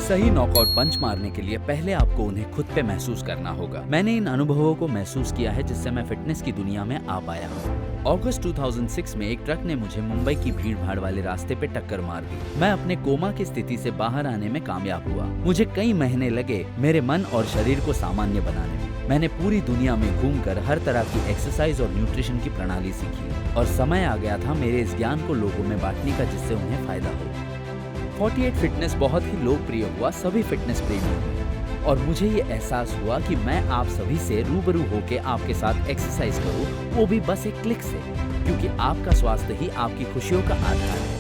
सही नॉकआउट पंच मारने के लिए पहले आपको उन्हें खुद पे महसूस करना होगा। मैंने इन अनुभवों को महसूस किया है जिससे मैं फिटनेस की दुनिया में आ पाया हूँ। अगस्त 2006 में एक ट्रक ने मुझे मुंबई की भीड़ भाड़ वाले रास्ते पे टक्कर मार दी। मैं अपने कोमा की स्थिति से बाहर आने में कामयाब हुआ। मुझे कई महीने लगे मेरे मन और शरीर को सामान्य बनाने में। मैंने पूरी दुनिया में घूमकर हर तरह की एक्सरसाइज और न्यूट्रिशन की प्रणाली सीखी और समय आ गया था मेरे इस ज्ञान को लोगों में बांटने का जिससे उन्हें फायदा हो। 48 फिटनेस बहुत ही लोकप्रिय हुआ सभी फिटनेस प्रेमियों में और मुझे ये एहसास हुआ कि मैं आप सभी से रूबरू होकर आपके साथ एक्सरसाइज करूं, वो भी बस एक क्लिक से, क्योंकि आपका स्वास्थ्य ही आपकी खुशियों का आधार है।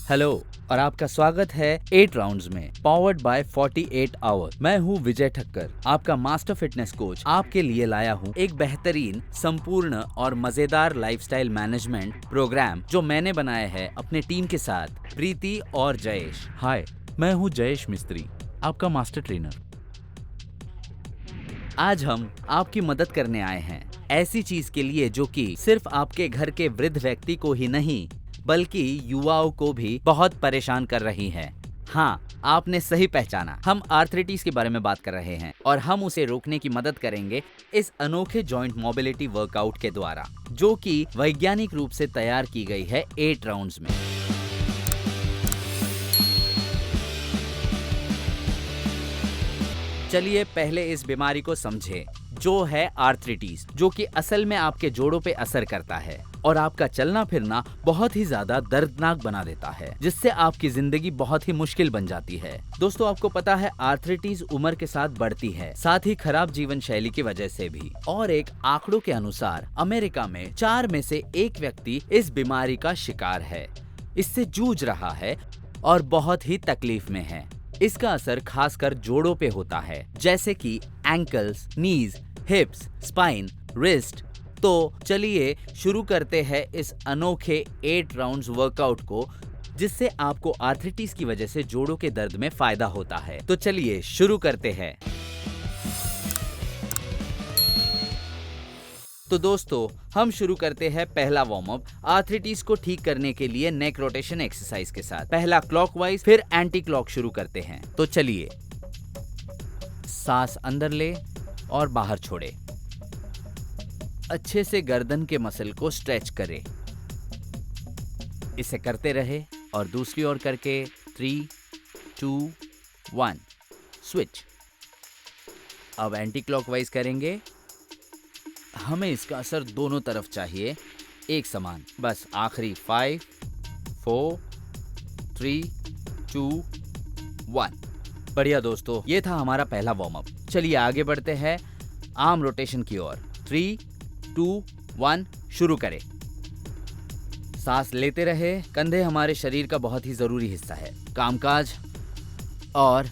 हेलो और आपका स्वागत है 8 राउंड्स में, पावर्ड बाय 48 आवर। मैं हूँ विजय ठक्कर, आपका मास्टर फिटनेस कोच। आपके लिए लाया हूँ एक बेहतरीन, संपूर्ण और मजेदार लाइफस्टाइल मैनेजमेंट प्रोग्राम जो मैंने बनाया है अपने टीम के साथ, प्रीति और जयेश। हाय, मैं हूँ जयेश मिस्त्री, आपका मास्टर ट्रेनर। आज हम आपकी मदद करने आए हैं ऐसी चीज के लिए जो कि सिर्फ आपके घर के वृद्ध व्यक्ति को ही नहीं बल्कि युवाओं को भी बहुत परेशान कर रही है। हाँ, आपने सही पहचाना, हम आर्थराइटिस के बारे में बात कर रहे हैं और हम उसे रोकने की मदद करेंगे इस अनोखे जॉइंट मोबिलिटी वर्कआउट के द्वारा, जो कि वैज्ञानिक रूप से तैयार की गई है 8 राउंड्स में। चलिए पहले इस बीमारी को समझें जो है आर्थराइटिस, जो कि असल में आपके जोड़ों पे असर करता है और आपका चलना फिरना बहुत ही ज्यादा दर्दनाक बना देता है, जिससे आपकी जिंदगी बहुत ही मुश्किल बन जाती है। दोस्तों, आपको पता है आर्थराइटिस उम्र के साथ बढ़ती है, साथ ही खराब जीवन शैली की वजह से भी। और एक आंकड़ों के अनुसार अमेरिका में 4 में से 1 व्यक्ति इस बीमारी का शिकार है, इससे जूझ रहा है और बहुत ही तकलीफ में है। इसका असर खासकर जोड़ों पे होता है, जैसे कि एंकल्स, नीज, हिप्स, स्पाइन, रिस्ट। तो चलिए शुरू करते हैं इस अनोखे 8 राउंड्स वर्कआउट को, जिससे आपको आर्थराइटिस की वजह से जोड़ों के दर्द में फायदा होता है। तो चलिए शुरू करते हैं। तो दोस्तों, हम शुरू करते हैं पहला वार्म अप आर्थराइटिस को ठीक करने के लिए नेक रोटेशन एक्सरसाइज के साथ। पहला क्लॉकवाइज फिर एंटी क्लॉक शुरू करते हैं। तो चलिए, सांस अंदर ले और बाहर छोड़े। अच्छे से गर्दन के मसल को स्ट्रेच करें। इसे करते रहे और दूसरी ओर करके 3, 2, 1 स्विच। अब एंटी क्लॉकवाइज करेंगे। हमें इसका असर दोनों तरफ चाहिए, एक समान। बस आखिरी 5, 4, 3, 2, 1। बढ़िया दोस्तों, ये था हमारा पहला वार्म अप। चलिए आगे बढ़ते हैं आर्म रोटेशन की ओर। 3, 2, 1 शुरू करें। सांस लेते रहे। कंधे हमारे शरीर का बहुत ही जरूरी हिस्सा है। कामकाज और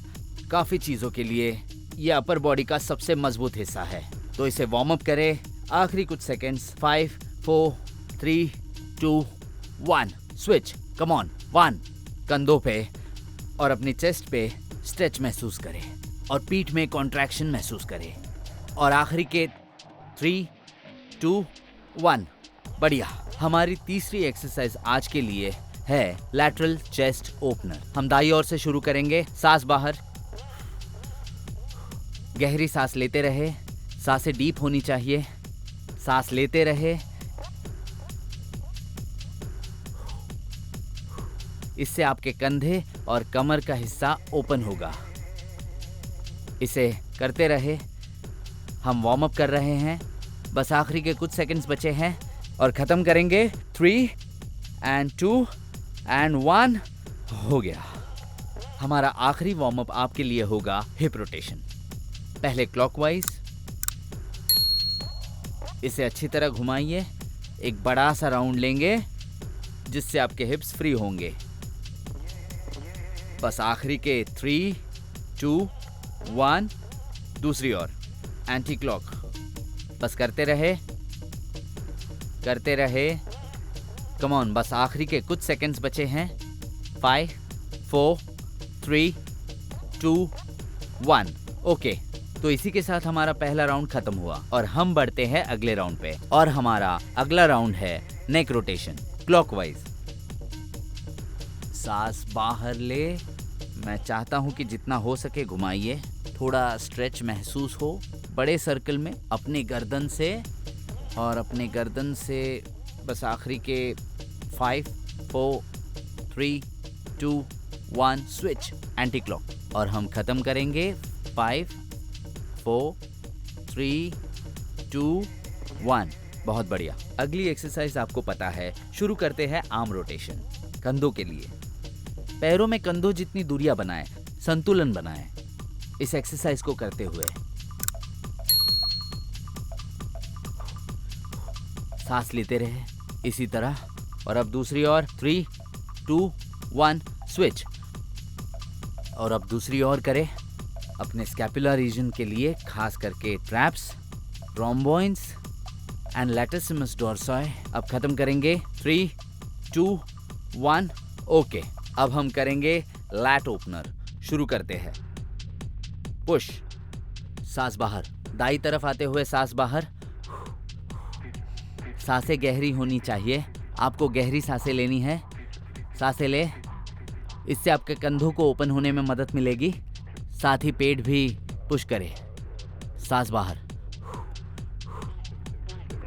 काफी चीजों के लिए ये अपर बॉडी का सबसे मजबूत हिस्सा है। तो इसे वार्म अप करें। आखिरी कुछ सेकंड्स। 5, 4, 3, 2, 1 स्विच। Come on. 1। कंधों पे और अपनी चेस्ट पे स्ट्रेच महसूस करें और पीठ में कॉन्ट्रैक्शन महसूस करें। और आखिरी के 3, 2, 1। बढ़िया। हमारी तीसरी एक्सरसाइज आज के लिए है लैटरल चेस्ट ओपनर। हम दाईं ओर से शुरू करेंगे। सांस बाहर, गहरी सांस लेते रहे। सांसें डीप होनी चाहिए। सांस लेते रहे। इससे आपके कंधे और कमर का हिस्सा ओपन होगा। इसे करते रहे। हम वार्म अप कर रहे हैं। बस आखिरी के कुछ सेकंड्स बचे हैं और खत्म करेंगे। 3 and 2 and 1 हो गया। हमारा आखिरी वार्म अप आपके लिए होगा हिप रोटेशन। पहले क्लॉकवाइज। इसे अच्छी तरह घुमाइए। एक बड़ा सा राउंड लेंगे जिससे आपके हिप्स फ्री होंगे। बस आखिरी के 3, 2, 1 दूसरी ओर एंटी क्लॉक। बस करते रहे, करते रहे। Come on. बस आखिरी के कुछ सेकंड्स बचे हैं। 5, 4, 3, 2, 1 ओके। तो इसी के साथ हमारा पहला राउंड खत्म हुआ और हम बढ़ते हैं अगले राउंड पे। और हमारा अगला राउंड है नेक रोटेशन क्लॉकवाइज। सांस बाहर ले। मैं चाहता हूं कि जितना हो सके घुमाइए, थोड़ा स्ट्रेच महसूस हो बड़े सर्कल में अपने गर्दन से, और अपने गर्दन से बस आखिरी के 5 4 3 2 1 स्विच एंटी क्लॉक। और हम खत्म करेंगे 5 4 3 2 1। बहुत बढ़िया। अगली एक्सरसाइज आपको पता है, शुरू करते हैं आर्म रोटेशन। कंधों के लिए पैरों में कंधों जितनी दूरियां बनाएं, संतुलन बनाएं इस एक्सरसाइज को करते हुए। सांस लेते रहे इसी तरह। और अब दूसरी ओर 3 2 1 स्विच। और अब दूसरी ओर करें। अपने स्कैपुलर रीजन के लिए खास करके ट्रैप्स, रोम्बोइड्स एंड लैटिसिमस डोर्साई। अब खत्म करेंगे 3 2 1। ओके, अब हम करेंगे लैट ओपनर। शुरू करते हैं। पुश, सांस बाहर, दाई तरफ आते हुए सांस बाहर। सांसें गहरी होनी चाहिए, आपको गहरी सांसें लेनी है। सांसें ले, इससे आपके कंधों को ओपन होने में मदद मिलेगी, साथ ही पेट भी पुश करे। सांस बाहर।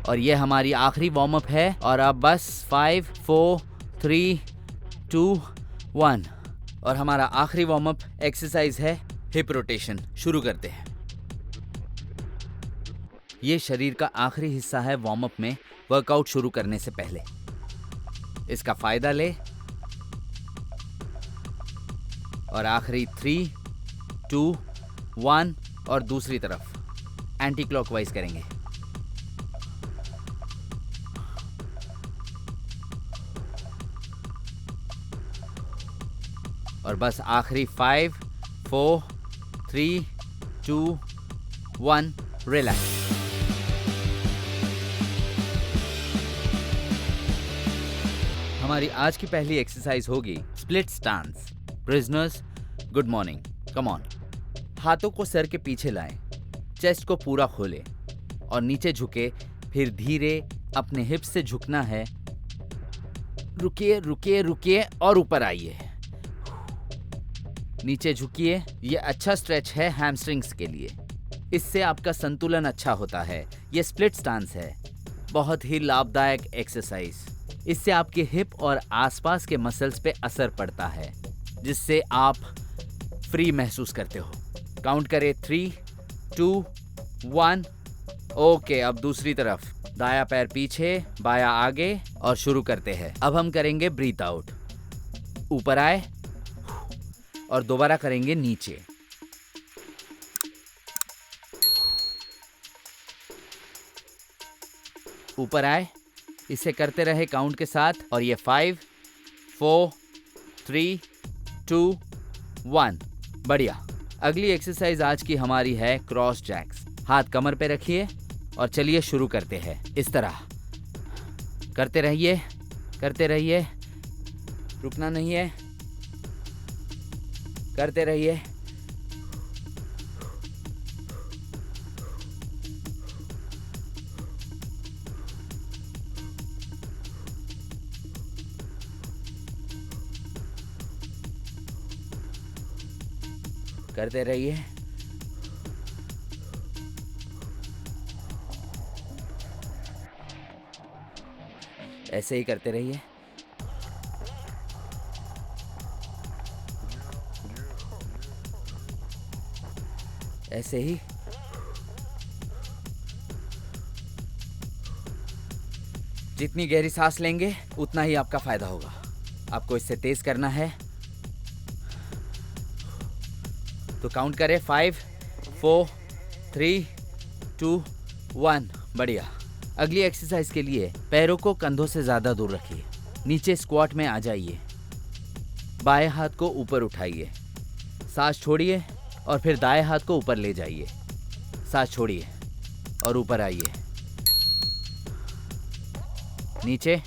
और ये हमारी आखिरी वार्म अप है। और अब बस 5 4 3 2 1। और हमारा आखिरी वार्म अप एक्सरसाइज है हिप रोटेशन। शुरू करते हैं। ये शरीर का आखिरी हिस्सा है वार्म अप में, वर्कआउट शुरू करने से पहले। इसका फायदा ले। और आखिरी 3 2 1 और दूसरी तरफ एंटी क्लॉकवाइज करेंगे। और बस आखिरी 5 4 3 2 1 रिलैक्स। हमारी आज की पहली एक्सरसाइज होगी split stance. Prisoners, good morning. Come on. हाथों को सर के पीछे लाएं, चेस्ट को पूरा खोलें और नीचे झुके। फिर धीरे अपने हिप्स से झुकना है। रुकिए रुकिए रुकिए और ऊपर आइए। नीचे झुकिए। ये अच्छा स्ट्रेच है हैमस्ट्रिंग्स के लिए, इससे आपका संतुलन अच्छा होता है। ये स्प्लिट स्टांस है, बहुत ही लाभदायक एक्सरसाइज। इससे आपके हिप और आसपास के मसल्स पे असर पड़ता है, जिससे आप फ्री महसूस करते हो। काउंट करें 3 2 1। ओके, अब दूसरी तरफ। दायां पैर पीछे, बायां आगे। और शुरू करते हैं। अब हम करेंगे ब्रीथ आउट। ऊपर आए और दोबारा करेंगे नीचे। ऊपर आए, इसे करते रहे काउंट के साथ। और ये 5 4 3 2 1। बढ़िया। अगली एक्सरसाइज आज की हमारी है क्रॉस जैक्स। हाथ कमर पे रखिए और चलिए शुरू करते हैं। इस तरह करते रहिए, करते रहिए, रुकना नहीं है, करते रहिए। करते रहिए। ऐसे ही करते रहिए। ऐसे ही। जितनी गहरी सांस लेंगे उतना ही आपका फायदा होगा। आपको इससे तेज करना है तो काउंट करें 5 4 3 2 1। बढ़िया। अगली एक्सरसाइज के लिए पैरों को कंधों से ज़्यादा दूर रखिए। नीचे स्क्वाट में आ जाइए। बाएं हाथ को ऊपर उठाइए, सांस छोड़िए और फिर दाएं हाथ को ऊपर ले जाइए। सांस छोड़िए और ऊपर आइए। नीचे,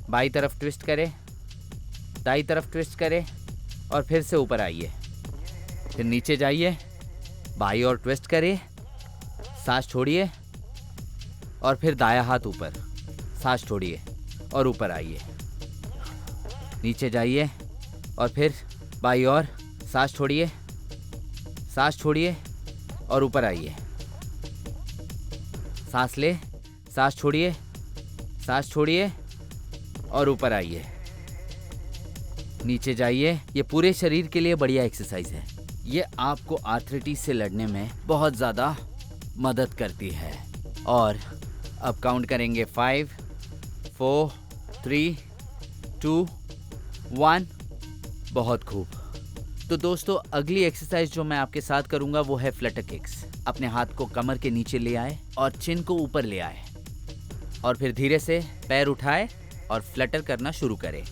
बाईं तरफ ट्विस्ट करें, दाईं तरफ ट्विस्ट करें और फिर से ऊपर आइए। फिर नीचे जाइए, बाईं ओर ट्विस्ट करें, सांस छोड़िए और फिर दायां हाथ ऊपर, सांस छोड़िए और ऊपर आइए। नीचे जाइए और फिर बाई और सांस छोड़िए, सांस छोड़िए और ऊपर आइए। सांस ले, सांस छोड़िए, सांस छोड़िए और ऊपर आइए। नीचे जाइए। ये पूरे शरीर के लिए बढ़िया एक्सरसाइज है। ये आपको आर्थराइटिस से लड़ने में बहुत ज़्यादा मदद करती है। और अब काउंट करेंगे 5, 4, 3, 2, 1। बहुत खूब। तो दोस्तों, अगली एक्सरसाइज जो मैं आपके साथ करूंगा वो है फ्लटर किक्स। अपने हाथ को कमर के नीचे ले आए और चिन को ऊपर ले आए और फिर धीरे से पैर उठाए और फ्लटर करना शुरू करें।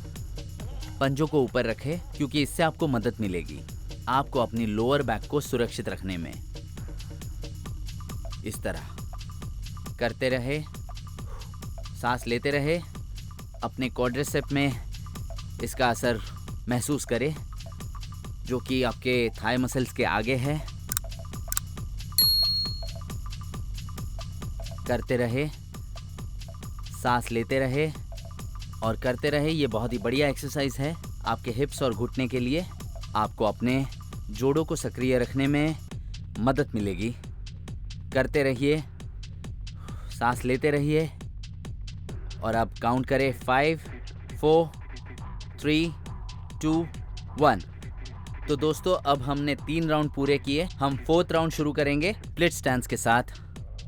पंजों को ऊपर रखें क्योंकि इससे आपको मदद मिलेगी आपको अपनी लोअर बैक को सुरक्षित रखने में। इस तरह करते रहे, सांस लेते रहे, अपने क्वाड्रिसेप में इसका असर महसूस करें जो कि आपके थाई मसल्स के आगे है। करते रहे, सांस लेते रहे और करते रहे। ये बहुत ही बढ़िया एक्सरसाइज है आपके हिप्स और घुटने के लिए। आपको अपने जोड़ों को सक्रिय रखने में मदद मिलेगी। करते रहिए, सांस लेते रहिए और अब काउंट करें 5, 4, 3, 2, 1। तो दोस्तों, अब हमने 3 राउंड पूरे किए। हम 4th राउंड शुरू करेंगे स्प्लिट स्टैंस के साथ।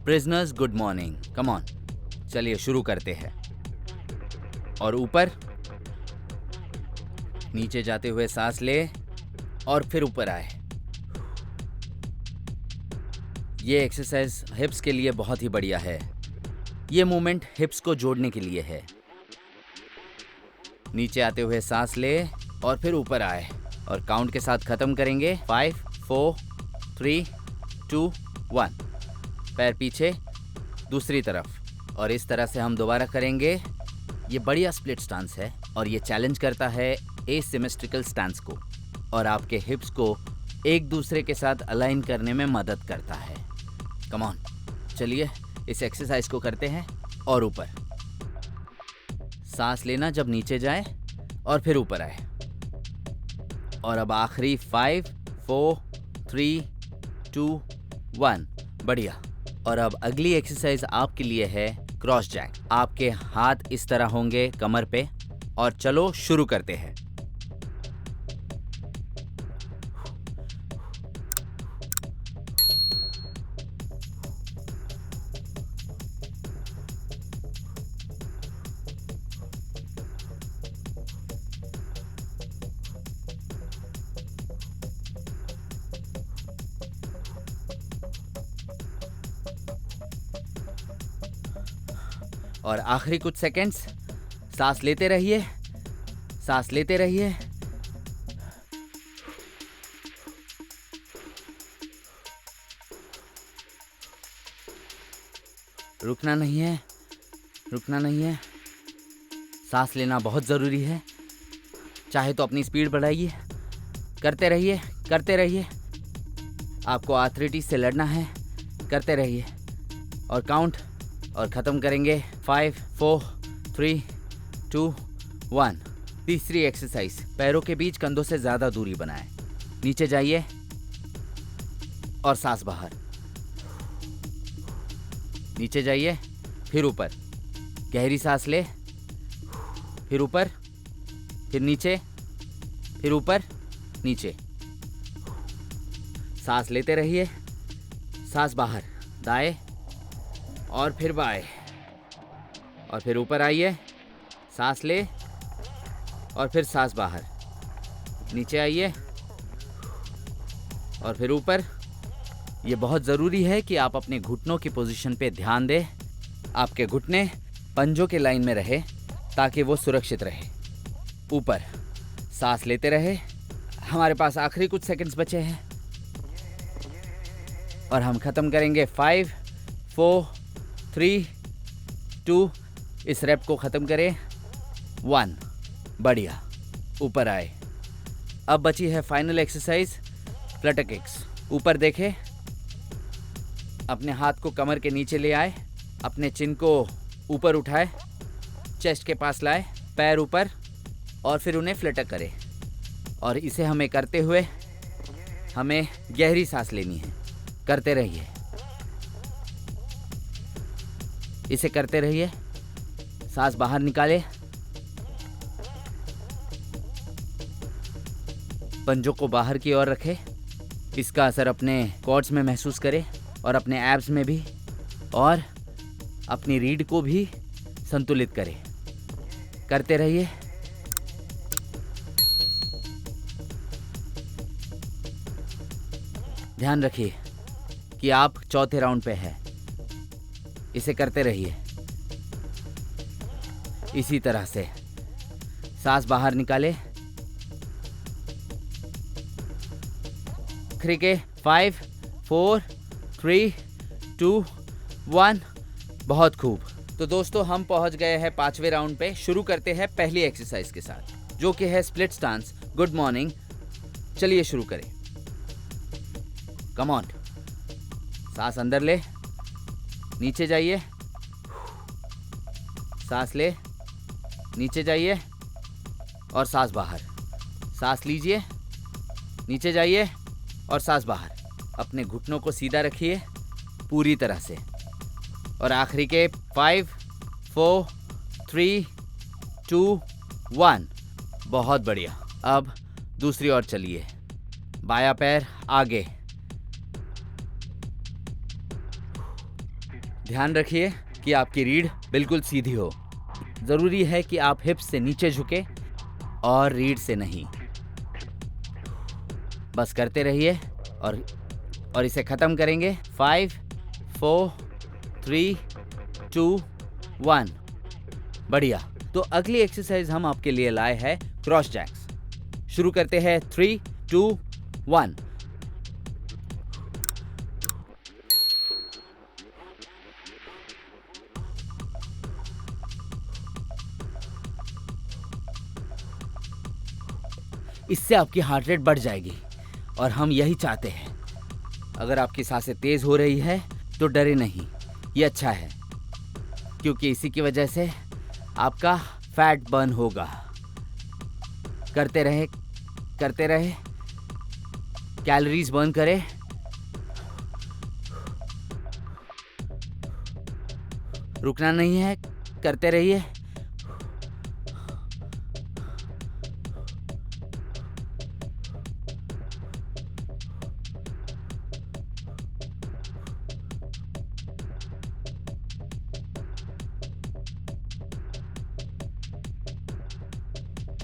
Prisoners good morning, come on. चलिए शुरू करते हैं। और ऊपर नीचे जाते हुए सांस ले और फिर ऊपर आए। ये एक्सरसाइज हिप्स के लिए बहुत ही बढ़िया है। ये मूवमेंट हिप्स को जोड़ने के लिए है। नीचे आते हुए सांस ले और फिर ऊपर आए और काउंट के साथ खत्म करेंगे 5, 4, 3, 2, 1। पैर पीछे, दूसरी तरफ और इस तरह से हम दोबारा करेंगे। ये बढ़िया स्प्लिट स्टांस है और ये चैलेंज करता है एसिमेट्रिकल स्टांस को और आपके हिप्स को एक दूसरे के साथ अलाइन करने में मदद करता है। कम ऑन, चलिए इस एक्सरसाइज को करते हैं। और ऊपर सांस लेना जब नीचे जाए और फिर ऊपर आए। और अब आखिरी 5, 4, 3, 2, 1। बढ़िया। और अब अगली एक्सरसाइज आपके लिए है क्रॉस जैक। आपके हाथ इस तरह होंगे कमर पे और चलो शुरू करते हैं। और आखिरी कुछ सेकंड्स सांस लेते रहिए, सांस लेते रहिए। रुकना नहीं है, रुकना नहीं है। सांस लेना बहुत ज़रूरी है। चाहे तो अपनी स्पीड बढ़ाइए। करते रहिए, करते रहिए। आपको आर्थराइटिस से लड़ना है। करते रहिए और काउंट और ख़त्म करेंगे 5, 4, 3, 2, 1। तीसरी एक्सरसाइज, पैरों के बीच कंधों से ज़्यादा दूरी बनाएं। नीचे जाइए और सांस बाहर। नीचे जाइए, फिर ऊपर। गहरी सांस ले, फिर ऊपर, फिर नीचे, फिर ऊपर, नीचे। सांस लेते रहिए, सांस बाहर। दाएं और फिर बाएं और फिर ऊपर आइए। सांस ले और फिर सांस बाहर। नीचे आइए और फिर ऊपर। ये बहुत ज़रूरी है कि आप अपने घुटनों की पोजीशन पे ध्यान दें। आपके घुटने पंजों के लाइन में रहे ताकि वो सुरक्षित रहे। ऊपर सांस लेते रहे। हमारे पास आखिरी कुछ सेकंड्स बचे हैं और हम ख़त्म करेंगे 5, 4, 3, 2। इस रैप को ख़त्म करें 1। बढ़िया, ऊपर आए। अब बची है फाइनल एक्सरसाइज, फ्लटर किक्स। ऊपर देखें, अपने हाथ को कमर के नीचे ले आए, अपने चिन को ऊपर उठाए चेस्ट के पास लाए, पैर ऊपर और फिर उन्हें फ्लटर करें। और इसे हमें करते हुए हमें गहरी सांस लेनी है। करते रहिए, इसे करते रहिए। सांस बाहर निकाले, पंजों को बाहर की ओर रखें। इसका असर अपने क्वाड्स में महसूस करें और अपने एब्स में भी, और अपनी रीढ़ को भी संतुलित करें। करते रहिए। ध्यान रखिए कि आप चौथे राउंड पे हैं। इसे करते रहिए इसी तरह से। सांस बाहर निकाले। आखिरी के 5, 4, 3, 2, 1। बहुत खूब। तो दोस्तों हम पहुंच गए हैं 5वें राउंड पे। शुरू करते हैं पहली एक्सरसाइज के साथ, जो कि है स्प्लिट स्टांस। Good morning. चलिए शुरू करें। Come on. सांस अंदर ले, नीचे जाइए, सांस ले, नीचे जाइए और सांस बाहर। सांस लीजिए, नीचे जाइए और सांस बाहर। अपने घुटनों को सीधा रखिए पूरी तरह से। और आखिरी के 5, 4, 3, 2, 1। बहुत बढ़िया। अब दूसरी ओर चलिए। बायां पैर आगे। ध्यान रखिए कि आपकी रीढ़ बिल्कुल सीधी हो। ज़रूरी है कि आप हिप्स से नीचे झुके और रीढ़ से नहीं। बस करते रहिए और इसे ख़त्म करेंगे। 5, 4, 3, 2, 1। बढ़िया। तो अगली एक्सरसाइज हम आपके लिए लाए हैं क्रॉस जैक्स। शुरू करते हैं। 3, 2, 1। इससे आपकी हार्ट रेट बढ़ जाएगी और हम यही चाहते हैं। अगर आपकी सांसें तेज हो रही है तो डरे नहीं, ये अच्छा है, क्योंकि इसी की वजह से आपका फैट बर्न होगा। करते रहे, कैलोरीज बर्न करें। रुकना नहीं है, करते रहिए।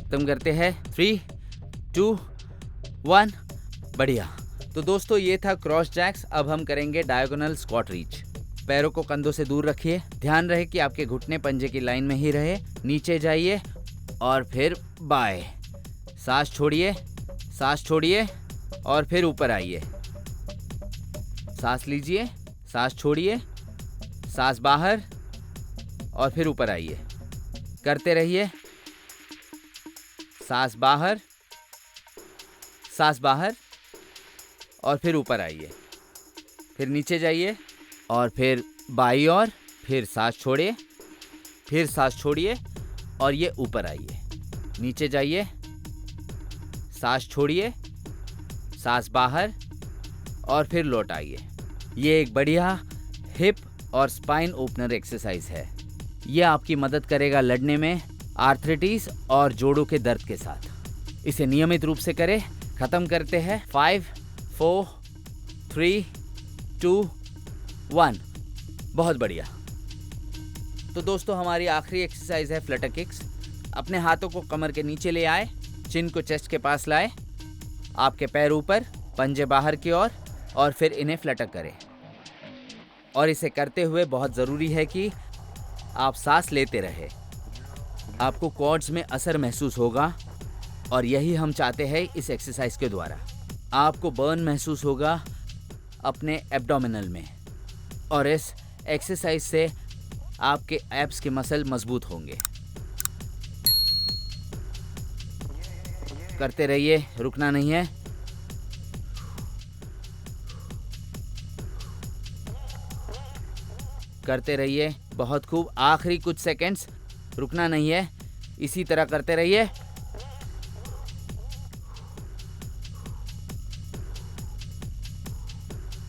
खत्म करते हैं। 3, 2, 1। बढ़िया। तो दोस्तों ये था क्रॉस जैक्स। अब हम करेंगे डायगोनल स्क्वाट रीच। पैरों को कंधों से दूर रखिए। ध्यान रहे कि आपके घुटने पंजे की लाइन में ही रहे। नीचे जाइए और फिर बाएं। सांस छोड़िए और फिर ऊपर आइए। सांस लीजिए, सांस छोड़िए, सांस बाहर और फिर ऊपर आइए। करते रहिए। सांस बाहर और फिर ऊपर आइए। फिर नीचे जाइए और फिर बाईं ओर। फिर सांस छोड़िए और ये ऊपर आइए। नीचे जाइए, सांस छोड़िए, सांस बाहर और फिर लौट आइए। ये एक बढ़िया हिप और स्पाइन ओपनर एक्सरसाइज है। ये आपकी मदद करेगा लड़ने में आर्थराइटिस और जोड़ों के दर्द के साथ। इसे नियमित रूप से करें। खत्म करते हैं। 5, 4, 3, 2, 1। बहुत बढ़िया। तो दोस्तों हमारी आखिरी एक्सरसाइज है फ्लटर किक्स। अपने हाथों को कमर के नीचे ले आए, चिन को चेस्ट के पास लाए, आपके पैर ऊपर, पंजे बाहर की ओर और फिर इन्हें फ्लटर करें। और इसे करते हुए बहुत ज़रूरी है कि आप सांस लेते रहें। आपको क्वाड्स में असर महसूस होगा और यही हम चाहते हैं इस एक्सरसाइज के द्वारा। आपको बर्न महसूस होगा अपने एब्डोमिनल में और इस एक्सरसाइज से आपके एब्स के मसल मजबूत होंगे। करते रहिए, रुकना नहीं है। करते रहिए। बहुत खूब। आखिरी कुछ सेकंड्स। रुकना नहीं है, इसी तरह करते रहिए।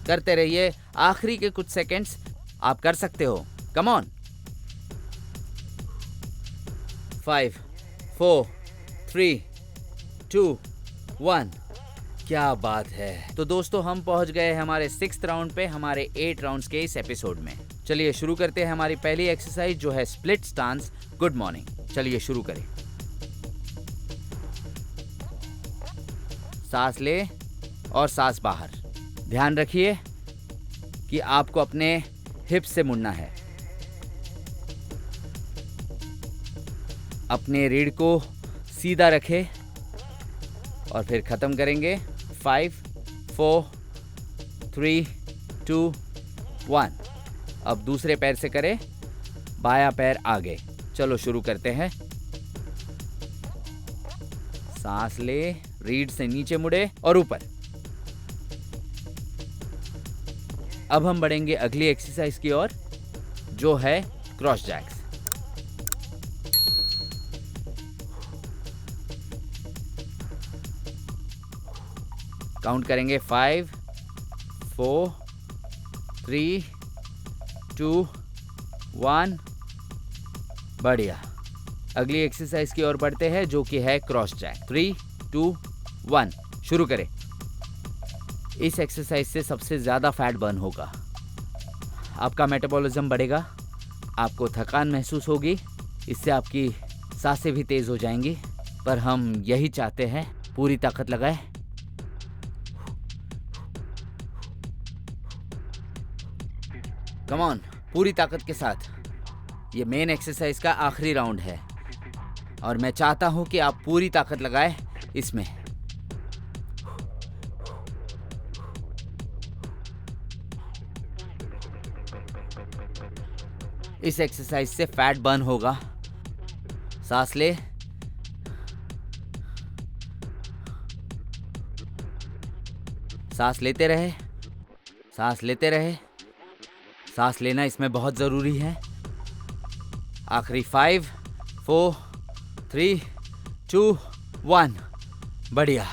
करते रहिए, आखिरी के कुछ सेकंड्स, आप कर सकते हो। Come on. 5 4 3 2 1। क्या बात है। तो दोस्तों हम पहुंच गए हमारे 6th राउंड पे, हमारे 8 राउंड्स के इस एपिसोड में। चलिए शुरू करते हैं हमारी पहली एक्सरसाइज जो है स्प्लिट स्टांस गुड मॉर्निंग। चलिए शुरू करें। सांस ले और सांस बाहर। ध्यान रखिए कि आपको अपने हिप्स से मुड़ना है। अपने रीढ़ को सीधा रखें और फिर खत्म करेंगे। 5 4 3 2 1। अब दूसरे पैर से करें, बायां पैर आगे। चलो शुरू करते हैं। सांस ले, रीढ़ से नीचे मुड़े और ऊपर। अब हम बढ़ेंगे अगली एक्सरसाइज की ओर जो है क्रॉस जैक्स। काउंट करेंगे 5 4 3 2 1। बढ़िया। अगली एक्सरसाइज की ओर बढ़ते हैं जो कि है क्रॉस जैक। 3 2 1 शुरू करें। इस एक्सरसाइज से सबसे ज़्यादा फैट बर्न होगा, आपका मेटाबॉलिज्म बढ़ेगा, आपको थकान महसूस होगी, इससे आपकी सांसें भी तेज़ हो जाएंगी। पर हम यही चाहते हैं, पूरी ताकत लगाएं। कम ऑन, पूरी ताकत के साथ। ये मेन एक्सरसाइज का आखिरी राउंड है और मैं चाहता हूं कि आप पूरी ताकत लगाएं इसमें। इस एक्सरसाइज से फैट बर्न होगा। सांस ले, सांस लेते रहे, सांस लेते रहे। सांस लेना इसमें बहुत ज़रूरी है। आखिरी 5 4 3 2 1। बढ़िया।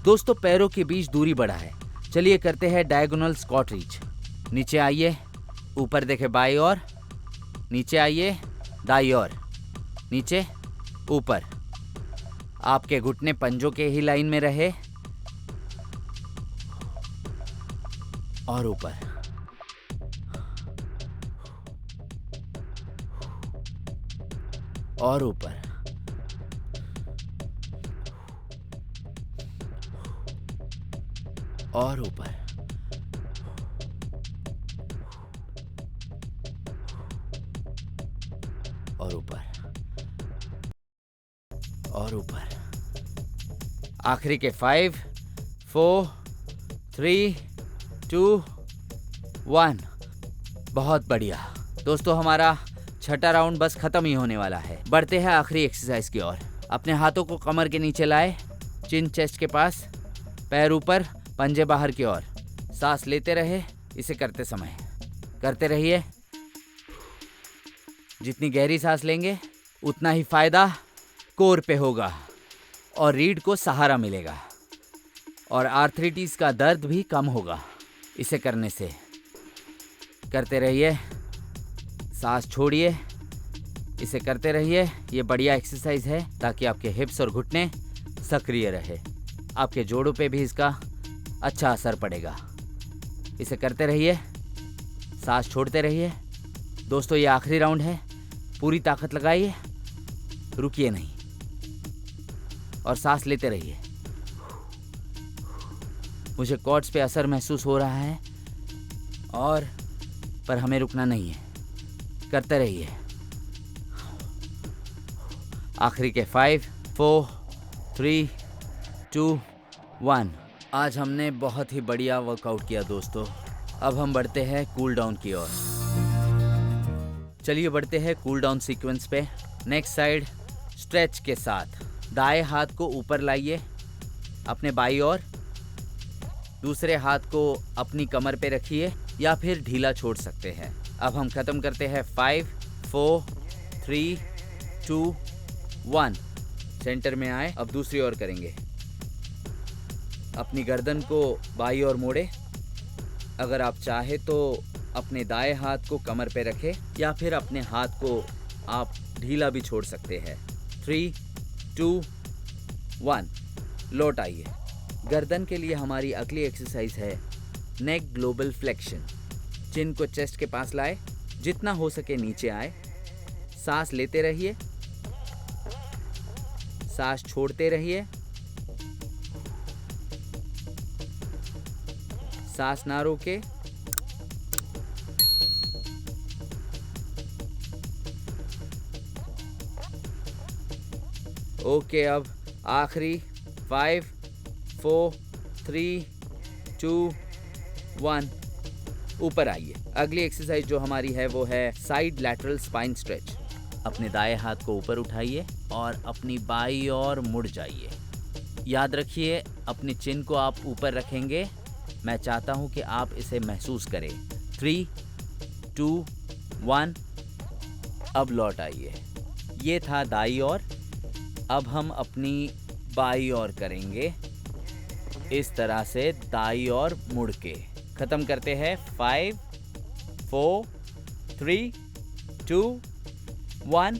दोस्तों पैरों के बीच दूरी बढ़ाएं। चलिए करते हैं डायगोनल स्क्वाट रीच। नीचे आइए, ऊपर देखें बाईं ओर, नीचे आइए दाईं ओर, नीचे ऊपर। आपके घुटने पंजों के ही लाइन में रहे और ऊपर। और ऊपर। और ऊपर। और ऊपर। और ऊपर। आखिरी के 5 4 3 2 1। बहुत बढ़िया। दोस्तों हमारा छठा राउंड बस खत्म ही होने वाला है। बढ़ते हैं आखिरी एक्सरसाइज की ओर। अपने हाथों को कमर के नीचे लाए, चिन चेस्ट के पास, पैर ऊपर, पंजे बाहर की ओर। सांस लेते रहे इसे करते समय। करते रहिए। जितनी गहरी सांस लेंगे उतना ही फायदा कोर पे होगा और रीढ़ को सहारा मिलेगा और आर्थराइटिस का दर्द भी कम होगा इसे करने से। करते रहिए, सांस छोड़िए, इसे करते रहिए। ये बढ़िया एक्सरसाइज है ताकि आपके हिप्स और घुटने सक्रिय रहे। आपके जोड़ों पे भी इसका अच्छा असर पड़ेगा। इसे करते रहिए, सांस छोड़ते रहिए। दोस्तों ये आखिरी राउंड है, पूरी ताकत लगाइए, रुकिए नहीं और सांस लेते रहिए। मुझे कॉर्ड्स पे असर महसूस हो रहा है और पर हमें रुकना नहीं है, करते रहिए। आखिरी के 5 4 3 2 1। आज हमने बहुत ही बढ़िया वर्कआउट किया दोस्तों। अब हम बढ़ते हैं कूल डाउन की ओर। चलिए बढ़ते हैं कूल डाउन सीक्वेंस पे। नेक्स्ट साइड स्ट्रेच के साथ दाएं हाथ को ऊपर लाइए अपने बाईं ओर, दूसरे हाथ को अपनी कमर पे रखिए या फिर ढीला छोड़ सकते हैं। अब हम खत्म करते हैं 5 4 3 2 1 सेंटर में आए। अब दूसरी ओर करेंगे। अपनी गर्दन को बाईं ओर मोड़े। अगर आप चाहे तो अपने दाएं हाथ को कमर पे रखें या फिर अपने हाथ को आप ढीला भी छोड़ सकते हैं। 3 2 1 लौट आइए। गर्दन के लिए हमारी अगली एक्सरसाइज है नेक ग्लोबल फ्लेक्शन। चिन को चेस्ट के पास लाए, जितना हो सके नीचे आए। सांस लेते रहिए, सांस छोड़ते रहिए। सांस ना रोके। ओके, अब आखिरी 5 4 3 2 1 ऊपर आइए। अगली एक्सरसाइज जो हमारी है वो है साइड लैटरल स्पाइन स्ट्रेच। अपने दाएं हाथ को ऊपर उठाइए और अपनी बाईं ओर मुड़ जाइए। याद रखिए, अपनी चिन को आप ऊपर रखेंगे। मैं चाहता हूं कि आप इसे महसूस करें। 3 2 1 अब लौट आइए। ये था दाईं ओर। अब हम अपनी बाईं ओर करेंगे इस तरह से, दाईं ओर मुड़ के। खत्म करते हैं। 5 4 3 2 1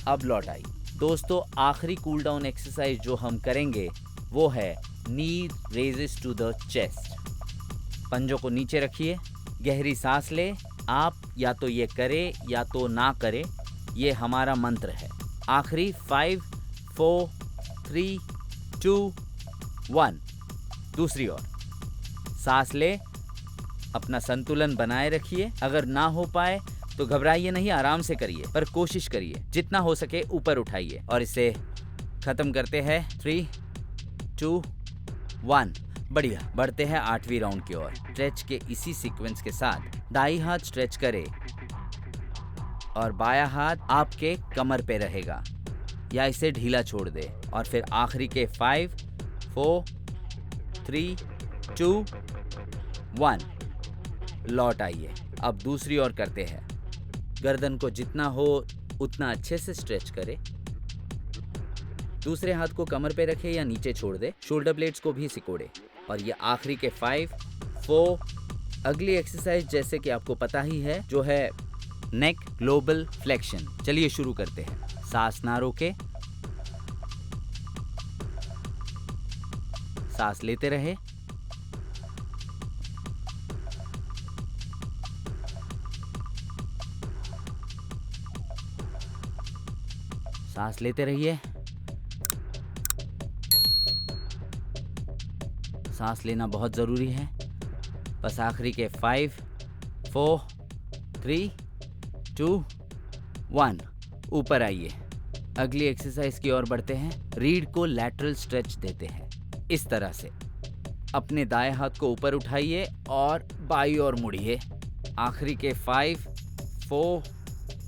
अब लौट आई। दोस्तों, आखिरी कूल डाउन एक्सरसाइज जो हम करेंगे वो है नी रेजेस टू द चेस्ट। पंजों को नीचे रखिए, गहरी सांस ले। आप या तो ये करे या तो ना करे, ये हमारा मंत्र है। आखिरी 5 4 3 2 1 दूसरी ओर। सांस ले, अपना संतुलन बनाए रखिए। अगर ना हो पाए तो घबराइए नहीं, आराम से करिए, पर कोशिश करिए जितना हो सके ऊपर उठाइए। और इसे खत्म करते हैं। 3 2 1 बढ़िया। बढ़ते हैं 8वीं राउंड की ओर। स्ट्रेच के इसी सीक्वेंस के साथ दाईं हाथ स्ट्रेच करें और बायां हाथ आपके कमर पे रहेगा या इसे ढीला छोड़ दे। और फिर आखिरी के 5 4 3 2 1 लौट आइए। अब दूसरी ओर करते हैं। गर्दन को जितना हो उतना अच्छे से स्ट्रेच करें। दूसरे हाथ को कमर पे रखे या नीचे छोड़ दे। शोल्डर ब्लेड्स को भी सिकोड़े। और ये आखिरी के 5 4 अगली एक्सरसाइज जैसे कि आपको पता ही है, जो है नेक ग्लोबल फ्लेक्शन। चलिए शुरू करते हैं। सांस ना रोके, सांस लेते रहे। सांस लेते रहिए। सांस लेना बहुत ज़रूरी है। बस आखिरी के 5 4 3 2 1 ऊपर आइए। अगली एक्सरसाइज की ओर बढ़ते हैं। रीढ़ को लैटरल स्ट्रेच देते हैं इस तरह से। अपने दाएं हाथ को ऊपर उठाइए और बाईं ओर मुड़िए। आखिरी के 5 4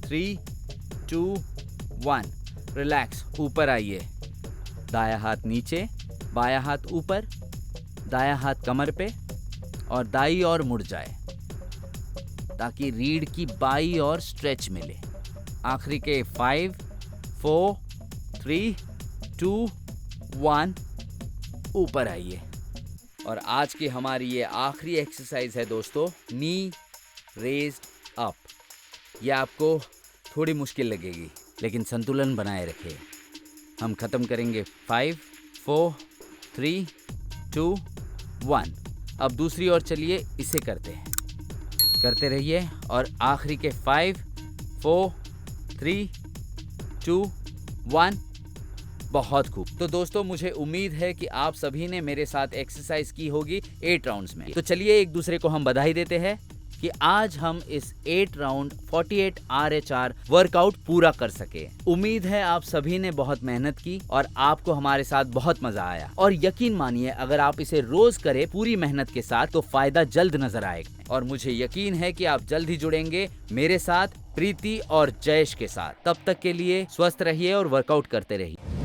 3 2 1 रिलैक्स, ऊपर आइए। दायां हाथ नीचे, बायां हाथ ऊपर, दायां हाथ कमर पे और दाईं ओर मुड़ जाए ताकि रीढ़ की बाईं ओर स्ट्रेच मिले। आखिरी के 5 4 3 2 1 ऊपर आइए। और आज की हमारी ये आखिरी एक्सरसाइज है दोस्तों, नी रेज्ड अप। ये आपको थोड़ी मुश्किल लगेगी, लेकिन संतुलन बनाए रखें। हम खत्म करेंगे 5 4 3 2 1। अब दूसरी ओर चलिए, इसे करते रहिए। और आखिरी के 5 4 3 2 1 बहुत खूब। तो दोस्तों, मुझे उम्मीद है कि आप सभी ने मेरे साथ एक्सरसाइज की होगी 8 राउंड्स में। तो चलिए एक दूसरे को हम बधाई देते हैं कि आज हम इस 8 राउंड 48 RHR वर्कआउट पूरा कर सके। उम्मीद है आप सभी ने बहुत मेहनत की और आपको हमारे साथ बहुत मजा आया। और यकीन मानिए, अगर आप इसे रोज करें पूरी मेहनत के साथ तो फायदा जल्द नजर आएगा। और मुझे यकीन है कि आप जल्द ही जुड़ेंगे मेरे साथ, प्रीति और जयेश के साथ। तब तक के लिए स्वस्थ रहिए और वर्कआउट करते रहिए।